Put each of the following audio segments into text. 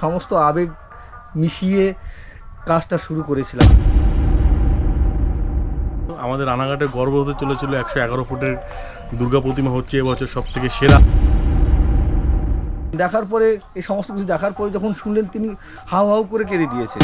সমস্ত আবেগ মিশিয়ে কাজটা শুরু করেছিলাম। আমাদের রানাঘাটে গর্ব হতে চলেছিল 111 ফুটের দুর্গা প্রতিমা হচ্ছে এবছর সব থেকে সেরা। দেখার পরে এই সমস্ত কিছু দেখার পরে যখন শুনলেন, তিনি হাউ হাউ করে কেঁদে দিয়েছেন।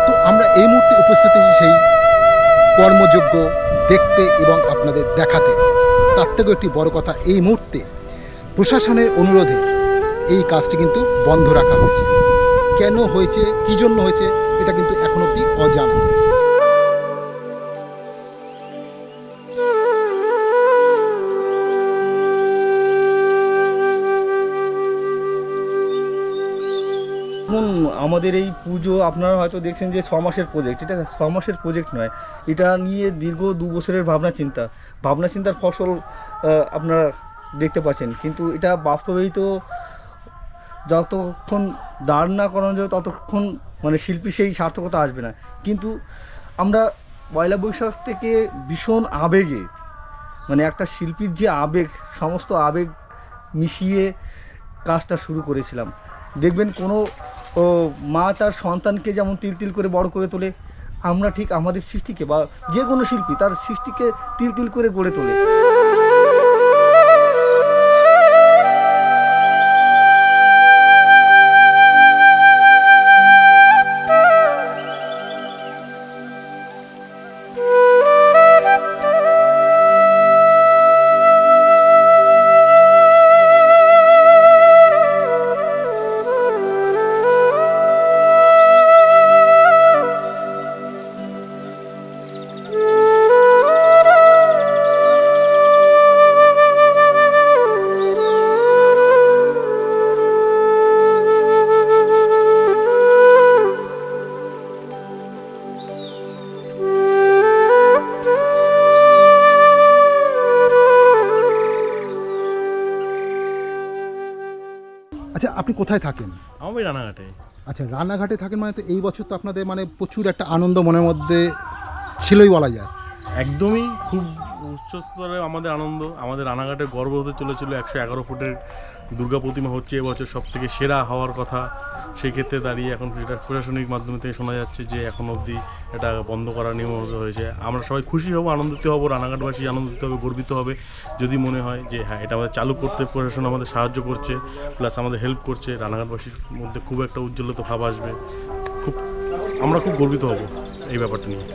তো আমরা এই মুহূর্তে উপস্থিত হয়েছি সেই কর্মযোগ্য দেখতে এবং আপনাদের দেখাতে। তার থেকেও একটি বড় কথা, এই মুহূর্তে প্রশাসনের অনুরোধে এই কাজটি কিন্তু বন্ধ রাখা হয়েছে। কেন হয়েছে, কী জন্য হয়েছে, এটা কিন্তু এখন অবধি অজানা। এখন আমাদের এই পুজো আপনারা হয়তো দেখছেন যে 6 মাসের প্রজেক্ট। এটা 6 মাসের প্রজেক্ট নয়, এটা নিয়ে দীর্ঘ 2 বছরের ভাবনা চিন্তার ফসল আপনারা দেখতে পাচ্ছেন। কিন্তু এটা বাস্তবেই তো যতক্ষণ দাঁড় না করানো যাবে ততক্ষণ মানে শিল্পী সেই সার্থকতা আসবে না। কিন্তু আমরা পয়লা বৈশাখ থেকে ভীষণ আবেগে, মানে একটা শিল্পীর যে আবেগ, সমস্ত আবেগ মিশিয়ে কাজটা শুরু করেছিলাম। দেখবেন কোনো মা তার সন্তানকে যেমন তিল তিল করে বড় করে তোলে, আমরা ঠিক আমাদের সৃষ্টিকে বা যে কোনো শিল্পী তার সৃষ্টিকে তিল তিল করে গড়ে তোলে। আচ্ছা, আপনি কোথায় থাকেন? আমি রানাঘাটে। আচ্ছা, রানাঘাটে থাকেন মানে তো এই বছর তো আপনাদের মানে প্রচুর একটা আনন্দ মনের মধ্যে ছিলই বলা যায়। একদমই খুব উচ্চস্তরে আমাদের আনন্দ। আমাদের রানাঘাটে গর্ব হতে চলেছিল 111 ফুটের দুর্গা প্রতিমা হচ্ছে এবছর সব থেকে সেরা হওয়ার কথা। সেই ক্ষেত্রে দাঁড়িয়ে এখন এটা প্রশাসনিক মাধ্যম থেকে শোনা যাচ্ছে যে এখন অবধি এটা বন্ধ করার নিয়ম হয়েছে। আমরা সবাই খুশি হব, আনন্দিত হব, রানাঘাটবাসী আনন্দিত হবে, গর্বিত হবে যদি মনে হয় যে হ্যাঁ, এটা আমাদের চালু করতে প্রশাসন আমাদের সাহায্য করছে, প্লাস আমাদের হেল্প করছে। রানাঘাটবাসীর মধ্যে খুব একটা উজ্জ্বলতা ভাব আসবে। আমরা খুব গর্বিত হব এই ব্যাপারটা নিয়ে।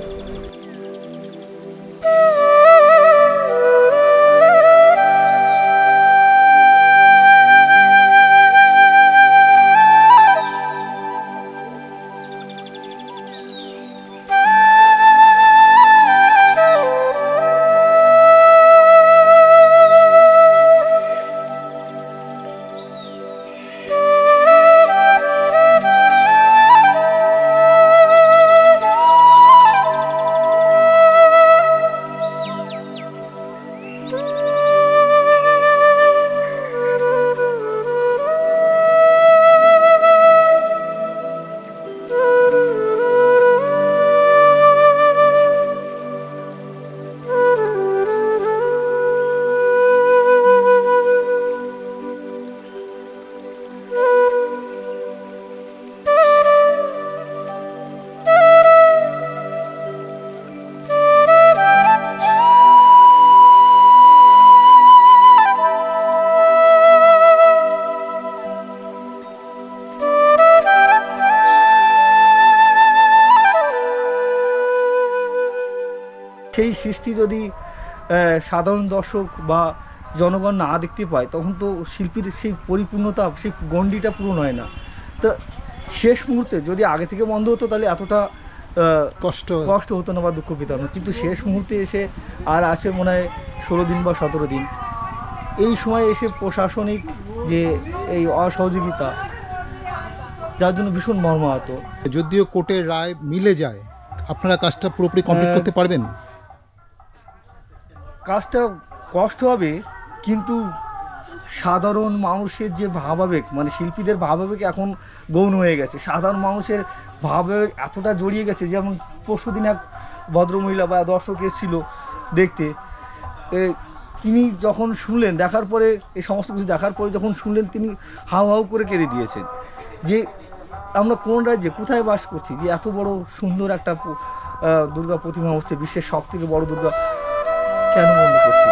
সেই সৃষ্টি যদি সাধারণ দর্শক বা জনগণ না দেখতে পায়, তখন তো শিল্পীর সেই পরিপূর্ণতা, সেই গণ্ডিটা পূরণ হয় না। তো শেষ মুহূর্তে যদি আগে থেকে বন্ধ হতো তাহলে এতটা কষ্ট হতো না বা দুঃখ পেতাম না। কিন্তু শেষ মুহূর্তে এসে আর আছে মনে হয় 16 দিন বা 17 দিন, এই সময় এসে প্রশাসনিক যে এই অসহযোগিতা, যার জন্য ভীষণ মর্মাহত। যদিও কোর্টের রায় মিলে যায়, আপনারা কাজটা পুরোপুরি কমপ্লিট করতে পারবেন? কাজটা কষ্ট হবে, কিন্তু সাধারণ মানুষের যে ভাবাবেগ, মানে শিল্পীদের ভাবাবেগ এখন গৌণ হয়ে গেছে। সাধারণ মানুষের ভাবাবেগ এতটা জড়িয়ে গেছে, যেমন পরশুদিন এক ভদ্রমহিলা বা দর্শক এসেছিল দেখতে, তিনি যখন শুনলেন, দেখার পরে এই সমস্ত কিছু দেখার পরে যখন শুনলেন, তিনি হাউ হাউ করে কেঁদে দিয়েছেন যে আমরা কোন রাজ্যে কোথায় বাস করছি, যে এত বড় সুন্দর একটা দুর্গা প্রতিমা হচ্ছে, বিশ্বের সব থেকে বড় দুর্গা কেন বন্ধ করছি।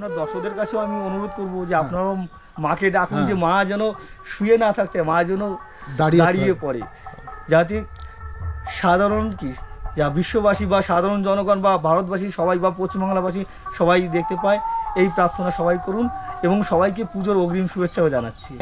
আপনার দর্শকদের কাছেও আমি অনুরোধ করব যে আপনারাও মাকে ডাকুন, যে মা যেন শুয়ে না থাকতে, মা যেন দাঁড়িয়ে পড়ে, যাতে সাধারণ যা বিশ্ববাসী বা সাধারণ জনগণ বা ভারতবাসী সবাই বা পশ্চিমবাংলাবাসী সবাই দেখতে পায়। এই প্রার্থনা সবাই করুন এবং সবাইকে পুজোর অগ্রিম শুভেচ্ছাও জানাচ্ছি।